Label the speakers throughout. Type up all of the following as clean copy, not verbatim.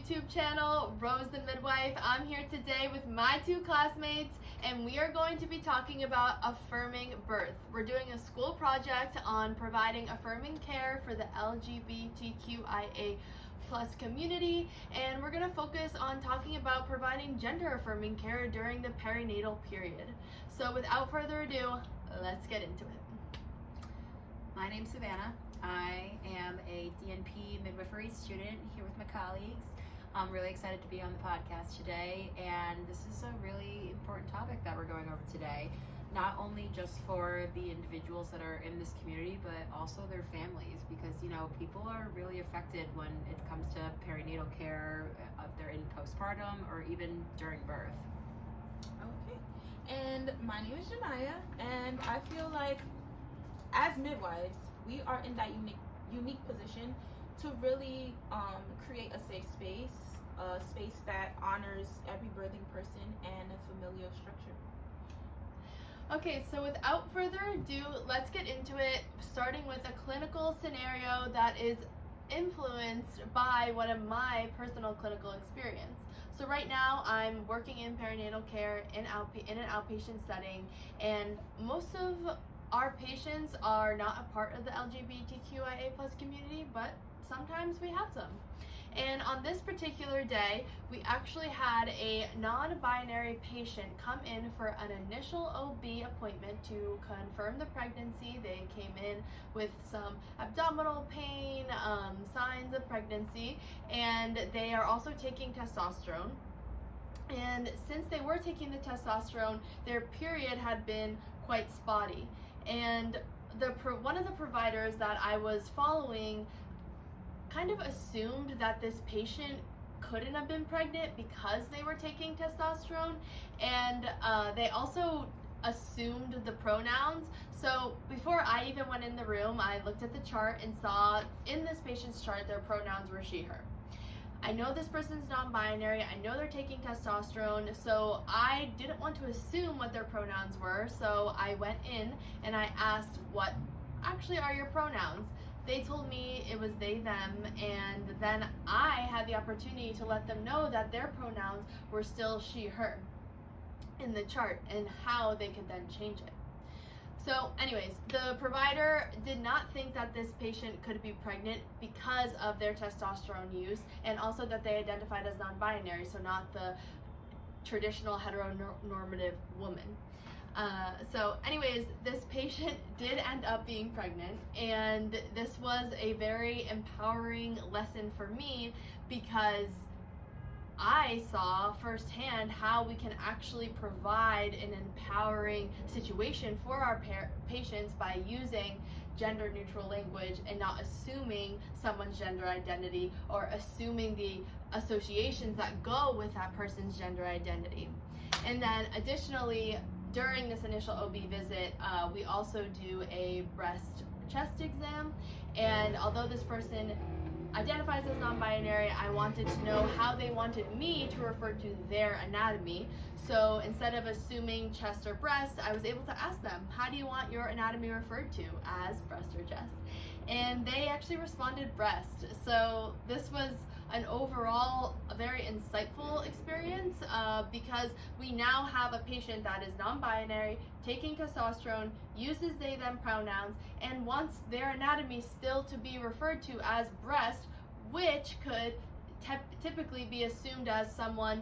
Speaker 1: YouTube channel, Rose the Midwife. I'm here today with my two classmates, and we are going to be talking about affirming birth. We're doing a school project on providing affirming care for the LGBTQIA plus community, and we're going to focus on talking about providing gender-affirming care during the perinatal period. So without further ado, let's get into it.
Speaker 2: My name's Savannah. I am a DNP midwifery student here with my colleagues. I'm really excited to be on the podcast today, and this is a really important topic that we're going over today, not only just for the individuals that are in this community, but also their families, because people are really affected when it comes to perinatal care, if they're in postpartum or even during birth.
Speaker 3: Okay, and my name is Janaya, and I feel like as midwives, we are in that unique position to really create a safe space, a space that honors every birthing person and a familial structure.
Speaker 1: Okay, so without further ado, let's get into it, starting with a clinical scenario that is influenced by one of my personal clinical experience. So right now I'm working in perinatal care in an outpatient setting, and most of our patients are not a part of the LGBTQIA plus community, but sometimes we have them. And on this particular day, we actually had a non-binary patient come in for an initial OB appointment to confirm the pregnancy. They came in with some abdominal pain, signs of pregnancy, and they are also taking testosterone. And since they were taking the testosterone, their period had been quite spotty. And one of the providers that I was following kind of assumed that this patient couldn't have been pregnant because they were taking testosterone, and they also assumed the pronouns. So before I even went in the room, I looked at the chart and saw in this patient's chart their pronouns were she, her. I know this person's non-binary, I know they're taking testosterone, so I didn't want to assume what their pronouns were, so I went in and I asked, what actually are your pronouns? They told me it was they, them, and then I had the opportunity to let them know that their pronouns were still she, her in the chart, and how they could then change it. So anyways, the provider did not think that this patient could be pregnant because of their testosterone use, and also that they identified as non-binary, so not the traditional heteronormative woman. So anyways, this patient did end up being pregnant, and this was a very empowering lesson for me because I saw firsthand how we can actually provide an empowering situation for our patients by using gender neutral language and not assuming someone's gender identity or assuming the associations that go with that person's gender identity. And then additionally, during this initial OB visit, we also do a breast chest exam, and although this person identifies as non-binary, I wanted to know how they wanted me to refer to their anatomy. So instead of assuming chest or breast, I was able to ask them, how do you want your anatomy referred to, as breast or chest? And they actually responded breast. So this was an overall very insightful experience because we now have a patient that is non-binary, taking testosterone, uses they them pronouns, and wants their anatomy still to be referred to as breast, which could typically be assumed as someone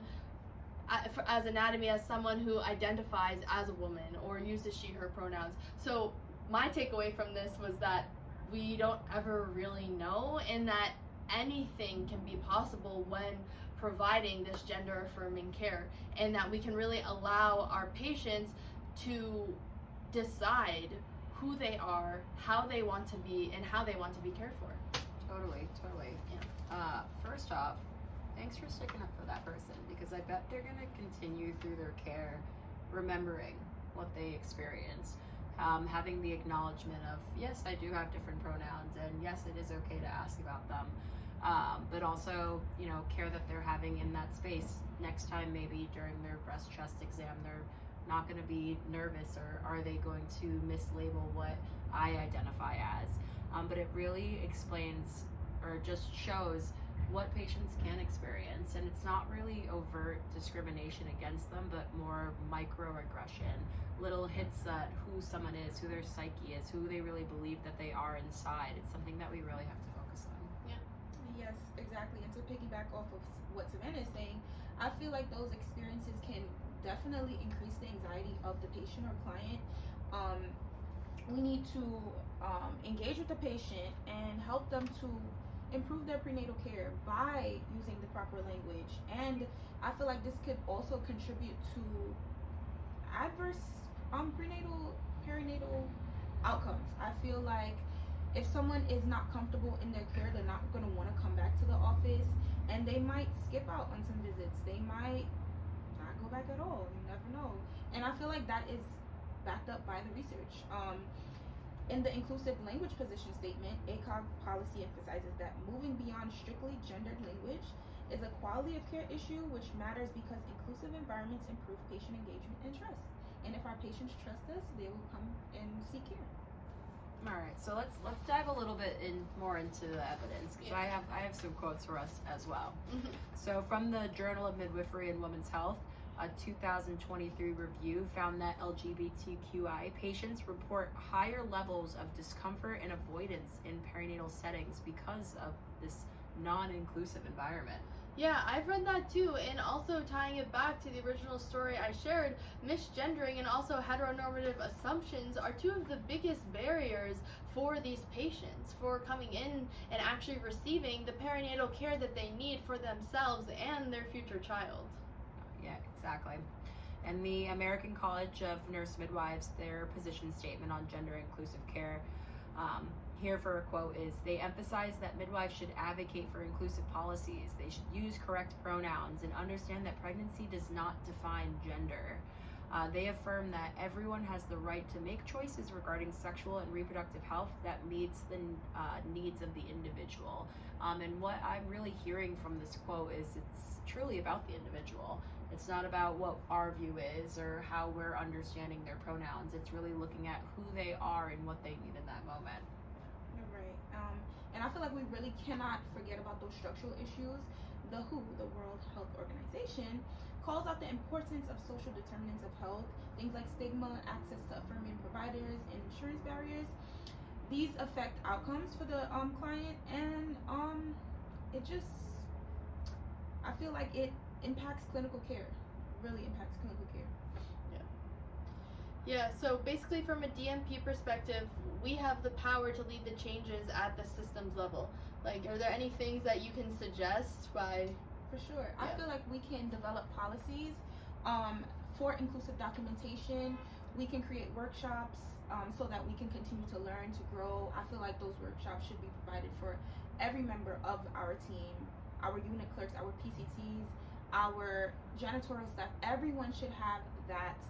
Speaker 1: as anatomy as someone who identifies as a woman or uses she, her pronouns. So my takeaway from this was that we don't ever really know, and that anything can be possible when providing this gender affirming care, and that we can really allow our patients to decide who they are, how they want to be, and how they want to be cared for.
Speaker 2: Totally.
Speaker 1: Yeah.
Speaker 2: First off, thanks for sticking up for that person, because I bet they're going to continue through their care remembering what they experienced. Having the acknowledgement of, yes, I do have different pronouns, and yes, it is okay to ask about them, but also, care that they're having in that space. Next time, maybe during their breast chest exam, they're not going to be nervous, or are they going to mislabel what I identify as? But it really explains or just shows what patients can experience, and it's not really overt discrimination against them, but more microaggression, little hints at who someone is, who their psyche is, who they really believe that they are inside. It's something that we really have to focus on.
Speaker 3: Yes, exactly. And to piggyback off of what Savannah is saying, I feel like those experiences can definitely increase the anxiety of the patient or client. We need to engage with the patient and help them to improve their prenatal care by using the proper language. And I feel like this could also contribute to adverse perinatal outcomes. I feel like if someone is not comfortable in their care, they're not going to want to come back to the office, and they might skip out on some visits. They might not go back at all. You never know. And I feel like that is backed up by the research. In the inclusive language position statement, ACOG policy emphasizes that moving beyond strictly gendered language is a quality of care issue which matters because inclusive environments improve patient engagement and trust. And if our patients trust us, they will come and seek care.
Speaker 2: All right, so let's dive a little bit more into the evidence, because I have some quotes for us as well. So from the Journal of Midwifery and Women's Health, a 2023 review found that LGBTQIA patients report higher levels of discomfort and avoidance in perinatal settings because of this non-inclusive environment.
Speaker 1: Yeah, I've read that too, and also tying it back to the original story I shared, misgendering and also heteronormative assumptions are two of the biggest barriers for these patients for coming in and actually receiving the perinatal care that they need for themselves and their future child.
Speaker 2: Yeah, exactly. And the American College of Nurse Midwives, their position statement on gender inclusive care, here for a quote is, they emphasize that midwives should advocate for inclusive policies. They should use correct pronouns and understand that pregnancy does not define gender. They affirm that everyone has the right to make choices regarding sexual and reproductive health that meets the needs of the individual. And what I'm really hearing from this quote is it's truly about the individual. It's not about what our view is or how we're understanding their pronouns. It's really looking at who they are and what they need in that moment.
Speaker 3: You're right. And I feel like we really cannot forget about those structural issues. The WHO, the World Health Organization, calls out the importance of social determinants of health, things like stigma, access to affirming providers, and insurance barriers. These affect outcomes for the client, and it just, I feel like it impacts clinical care, really impacts clinical care.
Speaker 1: Yeah, so basically from a DMP perspective, we have the power to lead the changes at the systems level. Like, are there any things that you can suggest by...
Speaker 3: For sure. I feel like we can develop policies for inclusive documentation. We can create workshops so that we can continue to learn, to grow. I feel like those workshops should be provided for every member of our team, our unit clerks, our PCTs, our janitorial staff. Everyone should have that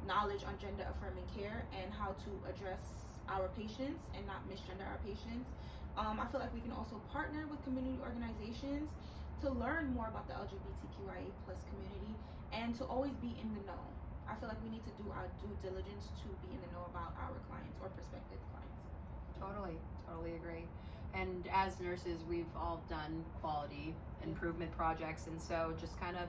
Speaker 3: knowledge on gender affirming care and how to address our patients and not misgender our patients. I feel like we can also partner with community organizations to learn more about the LGBTQIA plus community and to always be in the know. I feel like we need to do our due diligence to be in the know about our clients or prospective clients.
Speaker 2: Totally agree. And as nurses, we've all done quality improvement projects, and so just kind of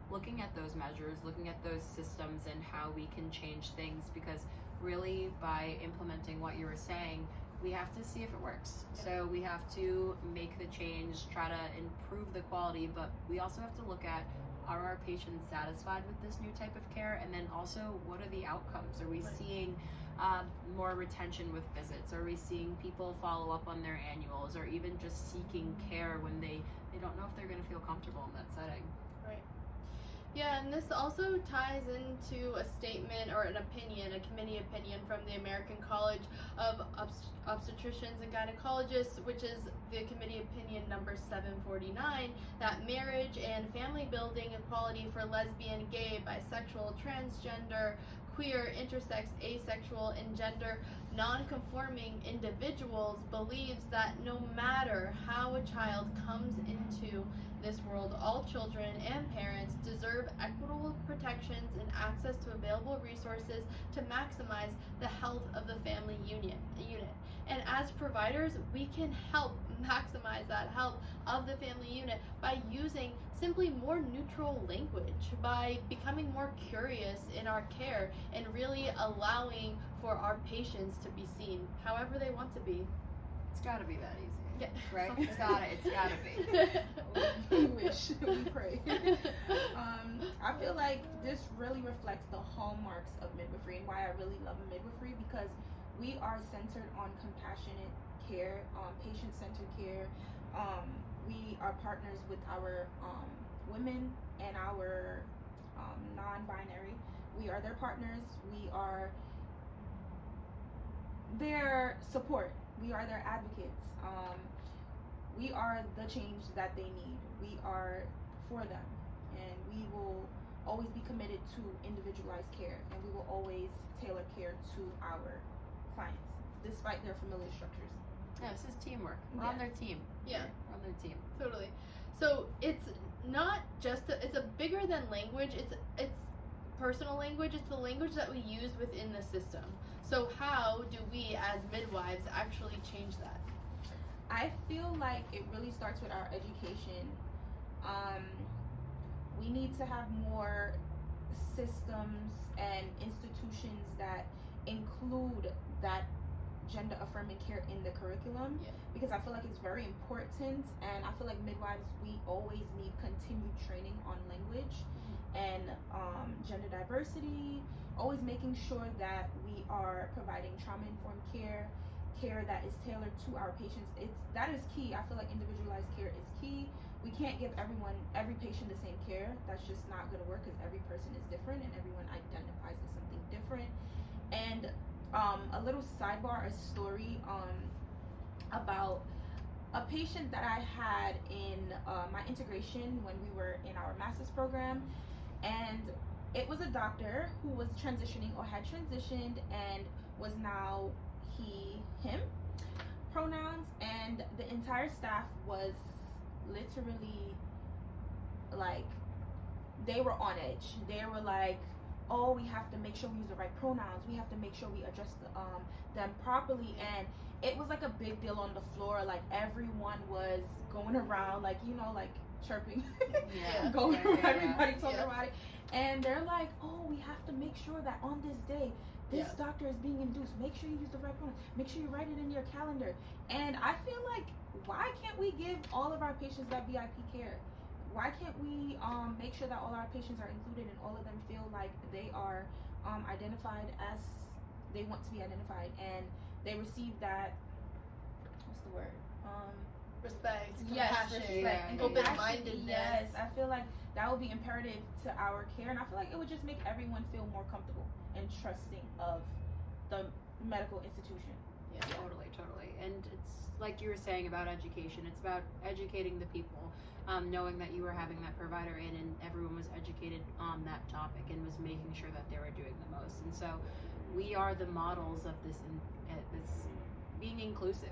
Speaker 2: looking at those measures, looking at those systems and how we can change things, because really by implementing what you were saying, we have to see if it works. So we have to make the change, try to improve the quality, but we also have to look at, are our patients satisfied with this new type of care? And then also, what are the outcomes? Are we seeing more retention with visits? Are we seeing people follow up on their annuals, or even just seeking care when they don't know if they're going to feel comfortable in that setting?
Speaker 1: Right. Yeah, and this also ties into a statement or an opinion, a committee opinion from the American College of Obstetricians and Gynecologists, which is the committee opinion number 749, that marriage and family building equality for lesbian, gay, bisexual, transgender, queer, intersex, asexual, and gender non-conforming individuals believes that no matter how a child comes into this world, all children and parents deserve equitable protections and access to available resources to maximize the health of the family unit. And as providers, we can help maximize that health of the family unit by using simply more neutral language, by becoming more curious in our care, and really allowing for our patients to be seen however they want to be.
Speaker 2: It's got to be that easy.
Speaker 1: Yeah.
Speaker 2: Right? It's gotta be.
Speaker 3: We wish, we pray. I feel like this really reflects the hallmarks of midwifery and why I really love midwifery, because we are centered on compassionate care, patient-centered care. We are partners with our women and our non-binary. We are their partners. We are their support. We are their advocates. We are the change that they need. We are for them, and we will always be committed to individualized care, and we will always tailor care to our clients, despite their familiar structures.
Speaker 2: Yeah, this is teamwork. We're on their team.
Speaker 1: Yeah.
Speaker 2: We're on their team.
Speaker 1: Totally. So it's not just it's a bigger than language. It's personal language. It's the language that we use within the system. So how do we as midwives actually change that?
Speaker 3: I feel like it really starts with our education. We need to have more systems and institutions that include that gender affirming care in the curriculum, because I feel like it's very important, and I feel like midwives, we always need continued training on language and gender diversity, always making sure that we are providing trauma-informed care that is tailored to our patients. That is key. I feel like individualized care is key. We can't give every patient the same care. That's just not going to work, because every person is different and everyone identifies as something different. And a little sidebar, a story about a patient that I had in my integration when we were in our master's program, and it was a doctor who was transitioning or had transitioned and was now he, him pronouns, and the entire staff was literally like, they were on edge. They were like, oh, we have to make sure we use the right pronouns, we have to make sure we address them properly. And it was like a big deal on the floor. Like, everyone was going around, like, you know, like chirping, going around, everybody talking about it. And they're like, oh, we have to make sure that on this day this doctor is being induced. Make sure you use the right pronouns. Make sure you write it in your calendar. And I feel like, why can't we give all of our patients that VIP care? Why can't we make sure that all our patients are included and all of them feel like they are identified as they want to be identified, and they receive that, what's the word?
Speaker 1: Respect,
Speaker 3: yes,
Speaker 1: compassion,
Speaker 3: respect, and
Speaker 1: open-mindedness.
Speaker 3: Yes, I feel like that would be imperative to our care, and I feel like it would just make everyone feel more comfortable and trusting of the medical institution.
Speaker 2: Yeah, totally. And it's like you were saying about education. It's about educating the people, knowing that you were having that provider in, and everyone was educated on that topic and was making sure that they were doing the most. And so we are the models of this being inclusive.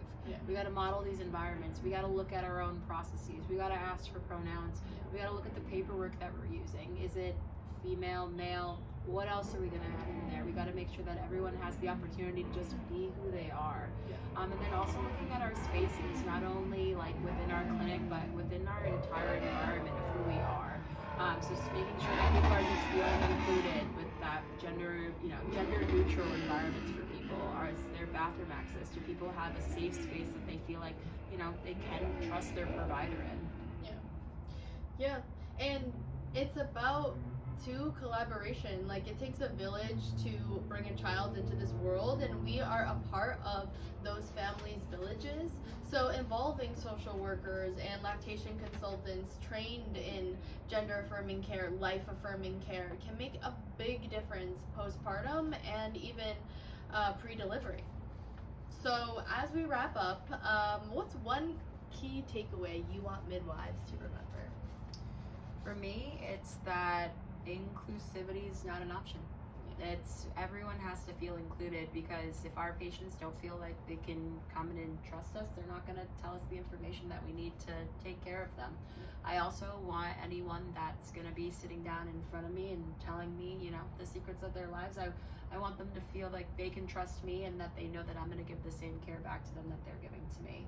Speaker 2: We got to model these environments. We got to look at our own processes. We got to ask for pronouns. We got to look at the paperwork that we're using. Is it female, male? What else are we going to have in there? We got to make sure that everyone has the opportunity to just be who they are. And then also looking at our spaces, not only like within our clinic, but within our entire environment of who we are. So just making sure that people are just feeling included with that gender neutral environments for people. Is there bathroom access? Do people have a safe space that they feel like, they can trust their provider in?
Speaker 1: Yeah. And it's about collaboration. Like, it takes a village to bring a child into this world, and we are a part of those families' villages. So involving social workers and lactation consultants trained in gender affirming care, life affirming care can make a big difference postpartum and even pre-delivery. So as we wrap up, what's one key takeaway you want midwives to remember?
Speaker 2: For me, it's that inclusivity is not an option. Everyone has to feel included, because if our patients don't feel like they can come in and trust us, they're not going to tell us the information that we need to take care of them. I also want anyone that's going to be sitting down in front of me and telling me, you know, the secrets of their lives, I want them to feel like they can trust me, and that they know that I'm going to give the same care back to them that they're giving to me.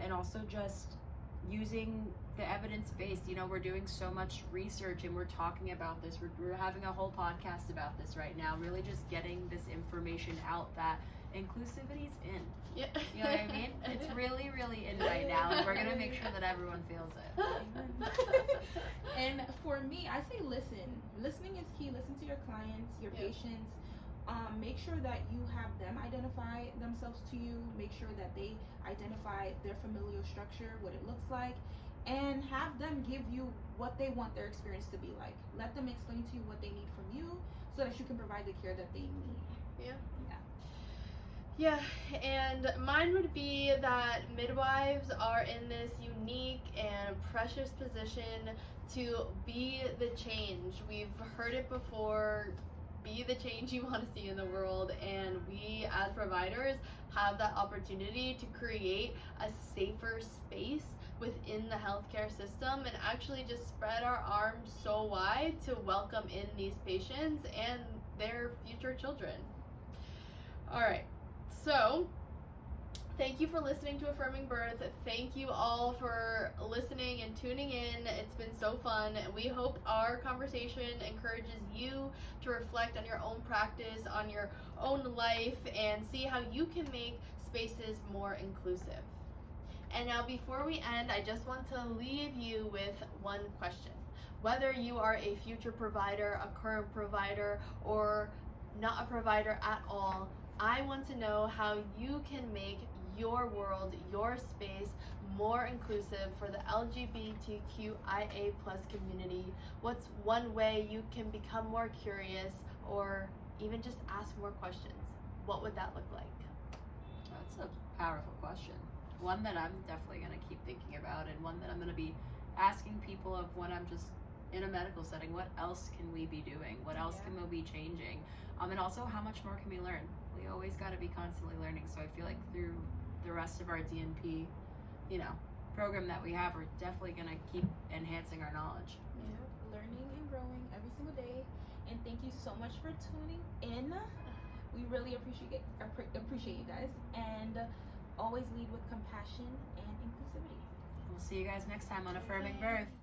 Speaker 2: And also just using the evidence-based, you know, we're doing so much research and we're talking about this. We're having a whole podcast about this right now, really just getting this information out that inclusivity's in.
Speaker 1: Yeah.
Speaker 2: You know what I mean? It's really, really in right now, and we're gonna make sure that everyone feels it.
Speaker 3: And for me, I say listen. Listening is key. Listen to your clients, your patients. Make sure that you have them identify themselves to you. Make sure that they identify their familial structure, what it looks like, and have them give you what they want their experience to be like. Let them explain to you what they need from you, so that you can provide the care that they need.
Speaker 1: Yeah, and mine would be that midwives are in this unique and precious position to be the change. We've heard it before, be the change you want to see in the world, and we as providers have that opportunity to create a safer space within the healthcare system, and actually just spread our arms so wide to welcome in these patients and their future children. All right. So, thank you for listening to Affirming Birth. Thank you all for listening and tuning in. It's been so fun. We hope our conversation encourages you to reflect on your own practice, on your own life, and see how you can make spaces more inclusive. And now, before we end, I just want to leave you with one question. Whether you are a future provider, a current provider, or not a provider at all, I want to know how you can make your world, your space, more inclusive for the LGBTQIA+ community. What's one way you can become more curious, or even just ask more questions? What would that look like?
Speaker 2: That's a powerful question. One that I'm definitely going to keep thinking about, and one that I'm going to be asking people of when I'm just in a medical setting. What else can we be doing? What else can we be changing? And also, how much more can we learn? We always got to be constantly learning. So I feel like through the rest of our DNP, you know, program that we have, we're definitely going to keep enhancing our knowledge.
Speaker 3: Yeah, learning and growing every single day. And thank you so much for tuning in. We really appreciate you guys, and always lead with compassion and inclusivity.
Speaker 2: We'll see you guys next time on Affirming Birth.